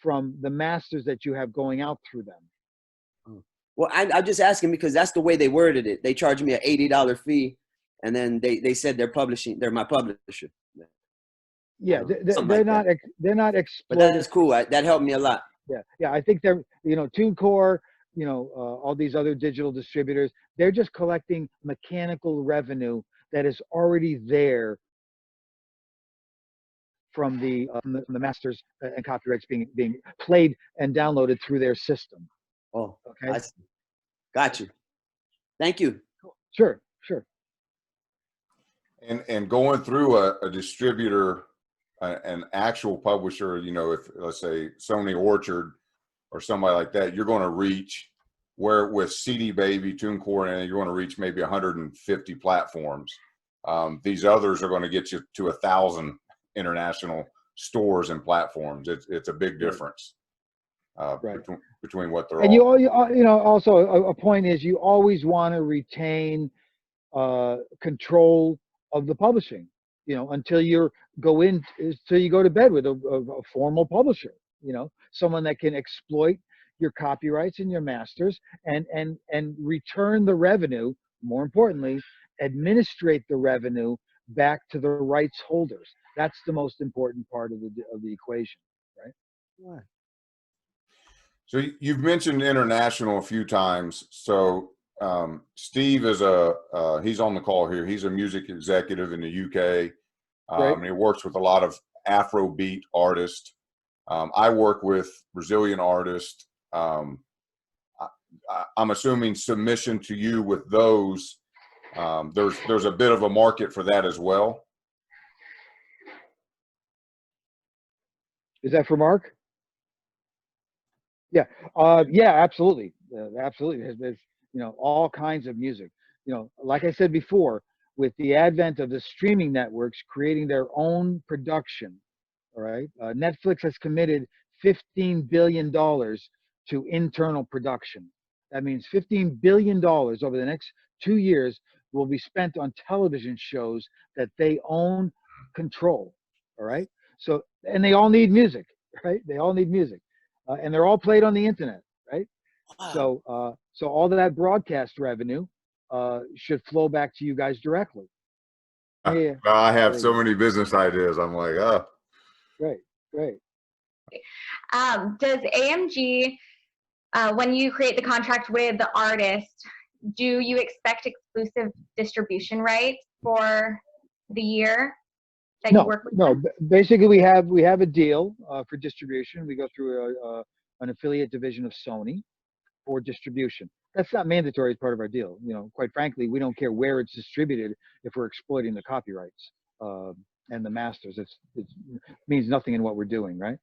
from the masters that you have going out through them. Well, I'm just asking because that's the way they worded it. They charged me an $80 fee, and then they said they're my publisher. Yeah, Something they're like not that. they're not But exploiting. that is cool. That helped me a lot. Yeah, I think they're, you know, TuneCore, you know, all these other digital distributors, they're just collecting mechanical revenue that is already there from the masters and copyrights being played and downloaded through their system. Oh, Okay. I see. Got you. Thank you. Sure. And going through a distributor, an actual publisher, you know, if let's say Sony Orchard or somebody like that, you're going to reach where with CD Baby, TuneCore, and you're going to reach maybe 150 platforms. These others are going to get you to 1,000 international stores and platforms. It's a big difference Right. between what they're And all. you know, also a point is you always want to retain control of the publishing, you know, until you go to bed with a formal publisher, you know, someone that can exploit your copyrights and your masters and return the revenue. More importantly, administrate the revenue back to the rights holders. That's the most important part of the equation, right? So you've mentioned international a few times. So Steve is he's on the call here. He's a music executive in the UK. And he works with a lot of Afrobeat artists. I work with Brazilian artists. I'm assuming submission to you with those. There's a bit of a market for that as well. Is that for Mark? Yeah. Yeah, absolutely. Absolutely. There's, you know, all kinds of music. You know, like I said before, with the advent of the streaming networks creating their own production, all right, Netflix has committed $15 billion to internal production. That means $15 billion over the next 2 years will be spent on television shows that they own, control, all right? So, and they all need music, right? They all need music. And they're all played on the internet, right? Wow. So all of that broadcast revenue should flow back to you guys directly. Yeah. I have so many business ideas. I'm like, oh. Great. Does AMG, when you create the contract with the artist, do you expect exclusive distribution rights for the year that you work with? No. Basically, we have a deal for distribution. We go through an affiliate division of Sony for distribution. That's not mandatory as part of our deal. You know, quite frankly, we don't care where it's distributed if we're exploiting the copyrights and the masters. It means nothing in what we're doing, right?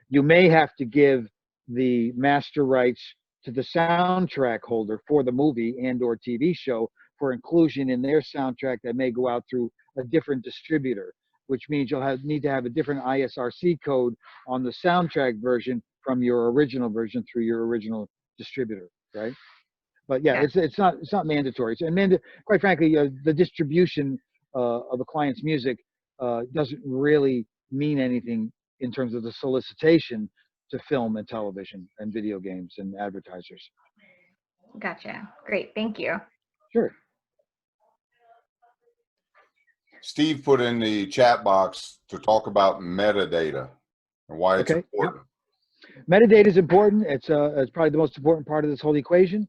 You may have to give the master rights to the soundtrack holder for the movie and or TV show for inclusion in their soundtrack that may go out through a different distributor, which means you'll need to have a different ISRC code on the soundtrack version from your original version through your original distributor, right? But yeah, it's not mandatory. And quite frankly, the distribution of a client's music doesn't really mean anything in terms of the solicitation to film and television and video games and advertisers. Gotcha. Great. Thank you. Sure. Steve put in the chat box to talk about metadata and why it's important. Metadata is important. It's probably the most important part of this whole equation,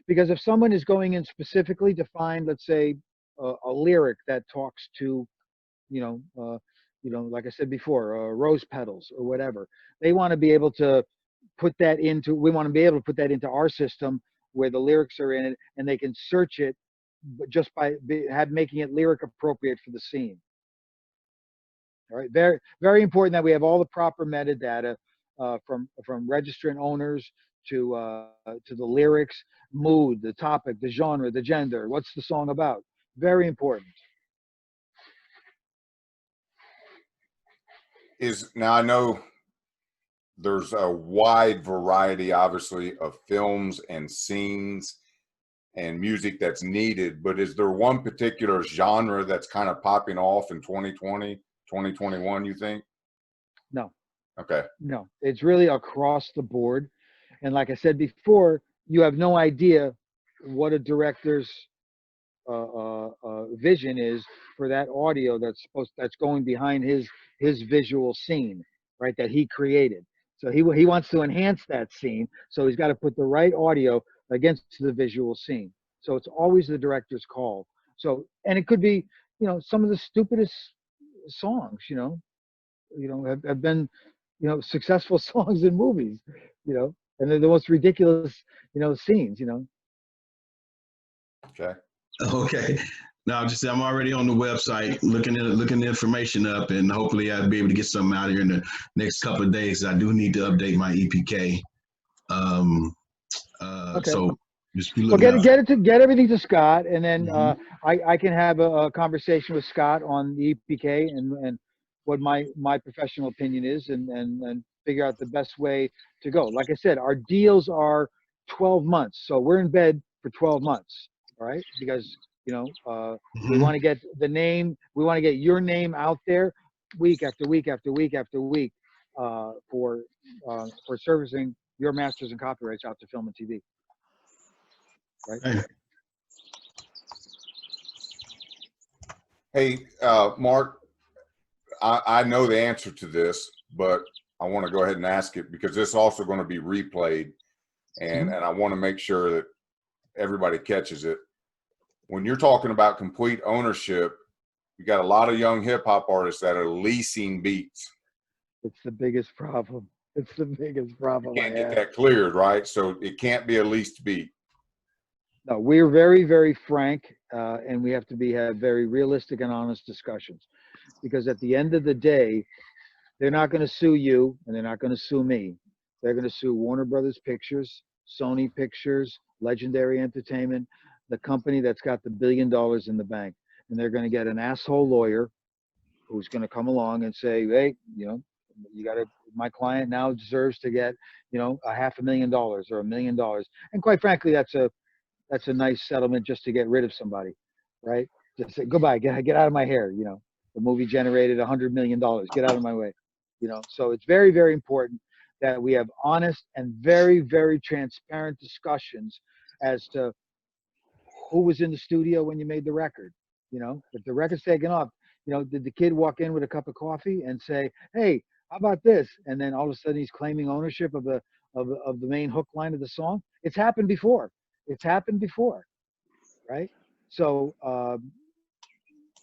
because if someone is going in specifically to find, let's say, a lyric that talks to, like I said before, rose petals or whatever, they want to be able to put that into. We want to be able to put that into our system where the lyrics are in it, and they can search it just by making it lyric appropriate for the scene. All right, very, very important that we have all the proper metadata from registrant owners to the lyrics, mood, the topic, the genre, the gender. What's the song about? Very important. Now I know there's a wide variety, obviously, of films and scenes and music that's needed, but is there one particular genre that's kind of popping off in 2020, 2021, you think? No. Okay. No, it's really across the board. And like I said before, you have no idea what a director's vision is for that audio that's going behind his visual scene, right? That he created. So he wants to enhance that scene. So he's got to put the right audio against the visual scene. So it's always the director's call. So, and it could be, some of the stupidest songs, have been, successful songs in movies, and they're the most ridiculous, scenes, Okay. Okay. Now, I'm already on the website looking the information up, and hopefully I'll be able to get something out here in the next couple of days. I do need to update my EPK. Okay. So just be Well, looking get everything to Scott, and then I can have a conversation with Scott on the EPK and what my professional opinion is, and figure out the best way to go. Like I said, our deals are 12 months, so we're in bed for 12 months. All right, because we want to get the name, we want to get your name out there week after week after week after week for servicing your masters and copyrights out to film and TV. Right. Hey, Mark, I know the answer to this, but I want to go ahead and ask it because this is also going to be replayed, and I want to make sure that everybody catches it. When you're talking about complete ownership, you got a lot of young hip hop artists that are leasing beats. It's the biggest problem. It's the biggest problem. You can't get that cleared, right? So it can't be a leased beat. No, we're very, very frank, and we have to have very realistic and honest discussions, because at the end of the day, they're not going to sue you, and they're not going to sue me. They're going to sue Warner Brothers Pictures, Sony Pictures, Legendary Entertainment, the company that's got the $1 billion in the bank. And they're going to get an asshole lawyer who's going to come along and say, hey, my client now deserves to get, $500,000 or $1 million. And quite frankly, that's a nice settlement just to get rid of somebody, right? Just say, goodbye, get out of my hair. The movie generated $100 million. Get out of my way. So it's very, very important that we have honest and very, very transparent discussions as to who was in the studio when you made the record. If the record's taken off, did the kid walk in with a cup of coffee and say, hey, how about this? And then all of a sudden he's claiming ownership of the main hook line of the song. It's happened before. Right? So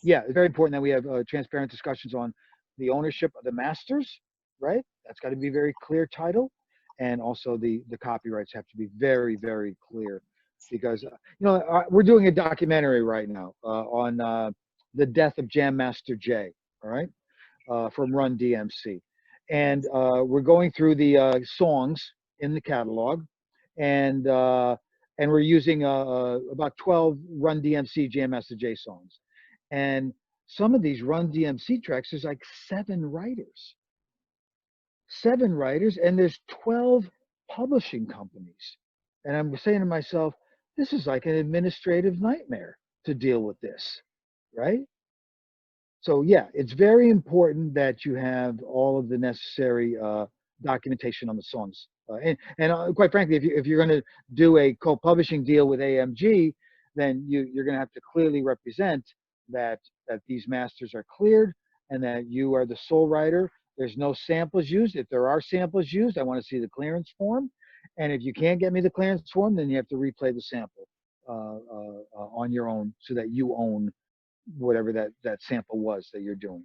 yeah, it's very important that we have transparent discussions on the ownership of the masters, right? That's got to be very clear title. And also the copyrights have to be very, very clear, because we're doing a documentary right now on the death of Jam Master Jay, all right, from Run DMC, and we're going through the songs in the catalog, and we're using about 12 Run DMC Jam Master Jay songs, and some of these Run DMC tracks, there's like 7 writers, and there's 12 publishing companies, and I'm saying to myself, this is like an administrative nightmare to deal with this, right? So yeah, it's very important that you have all of the necessary documentation on the songs. And quite frankly, if you're going to do a co-publishing deal with AMG, then you're going to have to clearly represent that these masters are cleared and that you are the sole writer. There's no samples used. If there are samples used, I want to see the clearance form. And if you can't get me the clearance form, then you have to replay the sample on your own, so that you own whatever that sample was that you're doing.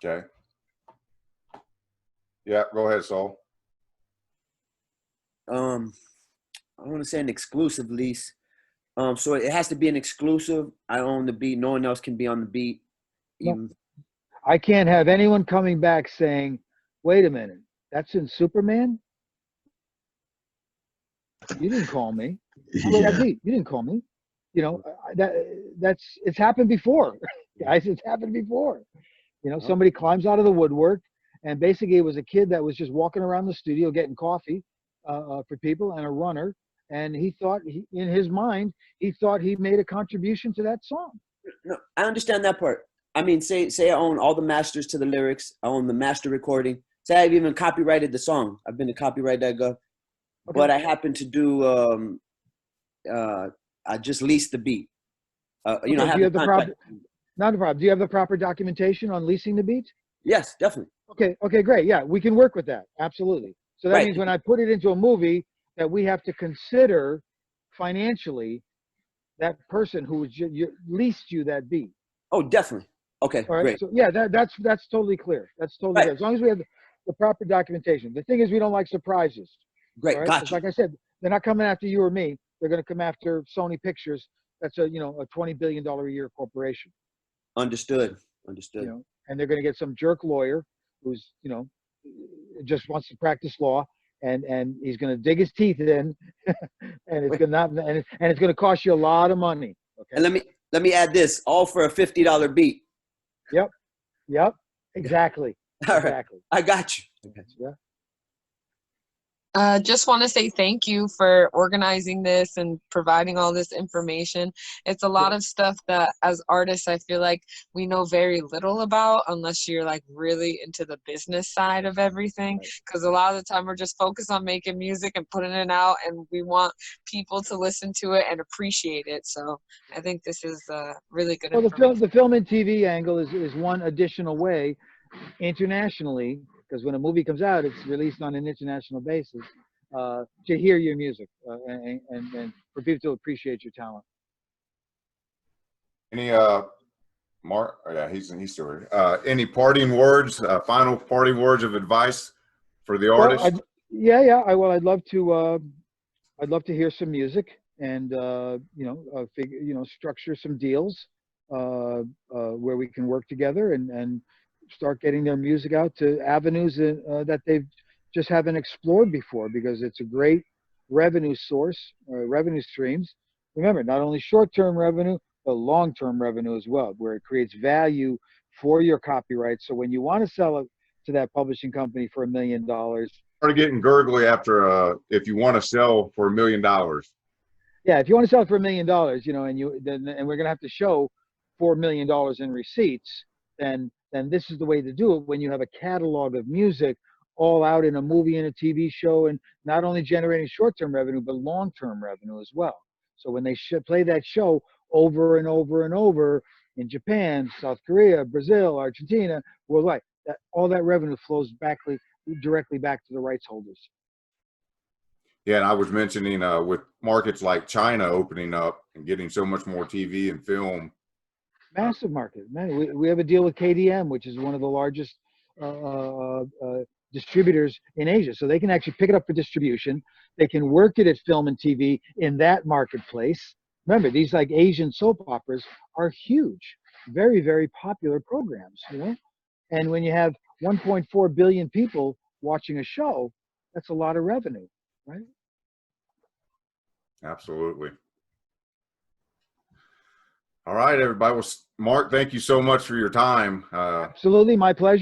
Okay. Yeah, go ahead, Saul. I want to say an exclusive lease. So it has to be an exclusive. I own the beat. No one else can be on the beat. Even... I can't have anyone coming back saying, wait a minute, that's in Superman? You didn't call me. Wait, that's Yeah. me. You didn't call me. You know, it's happened before. Guys, it's happened before. You know, somebody climbs out of the woodwork, and basically it was a kid that was just walking around the studio getting coffee for people, and a runner. And he thought, in his mind, he thought he made a contribution to that song. No, I understand that part. I mean, say I own all the masters to the lyrics. I own the master recording. Say I've even copyrighted the song. I've been to copyright.gov. Okay. But I happen to do, I just leased the beat. You know, I do have you have the contract. proper, not a problem. Do you have the proper documentation on leasing the beat? Yes, definitely. Okay, great. Yeah, we can work with that. Absolutely. So that Right. means when I put it into a movie, that we have to consider financially that person who leased you that beat. Oh, definitely. Okay, All right. great. So yeah, that's totally clear. That's totally Right. clear. As long as we have the proper documentation. The thing is, we don't like surprises. Great, All right? 'Cause gotcha. like I said, they're not coming after you or me. They're going to come after Sony Pictures. That's a $20 billion a year corporation. Understood. You know, and they're going to get some jerk lawyer who's just wants to practice law, and he's going to dig his teeth in, and it's going to and it's going to cost you a lot of money. Okay. And let me add this, all for a $50 beat. Yep. Exactly. All right. Exactly. I got you. Yeah. Just want to say thank you for organizing this and providing all this information. It's a lot of stuff that as artists, I feel like we know very little about unless you're like really into the business side of everything. Because a lot of the time we're just focused on making music and putting it out, and we want people to listen to it and appreciate it. So I think this is really good information. The film and TV angle is one additional way internationally, because when a movie comes out, it's released on an international basis, to hear your music and for people to appreciate your talent. Any Mark? Oh, yeah, he's still here. Any parting words? Final parting words of advice for the artist? I'd love to hear some music and structure some deals where we can work together and start getting their music out to avenues that they've just haven't explored before, because it's a great revenue source, revenue streams. Remember, not only short-term revenue, but long-term revenue as well, where it creates value for your copyright. So when you want to sell it to that publishing company for $1 million, Start getting gurgly after if you want to sell for $1 million. Yeah, if you want to sell it for $1 million, and we're gonna have to show $4 million in receipts, then this is the way to do it. When you have a catalog of music all out in a movie and a TV show, and not only generating short-term revenue but long-term revenue as well. So when they play that show over and over and over in Japan, South Korea, Brazil, Argentina, worldwide, all that revenue flows directly back to the rights holders. Yeah, and I was mentioning with markets like China opening up and getting so much more TV and film. Massive market, man. We have a deal with KDM, which is one of the largest distributors in Asia. So they can actually pick it up for distribution. They can work it at film and TV in that marketplace. Remember, these like Asian soap operas are huge, very, very popular programs, And when you have 1.4 billion people watching a show, that's a lot of revenue, right? Absolutely. All right, everybody. Well, Mark, thank you so much for your time. Absolutely, my pleasure.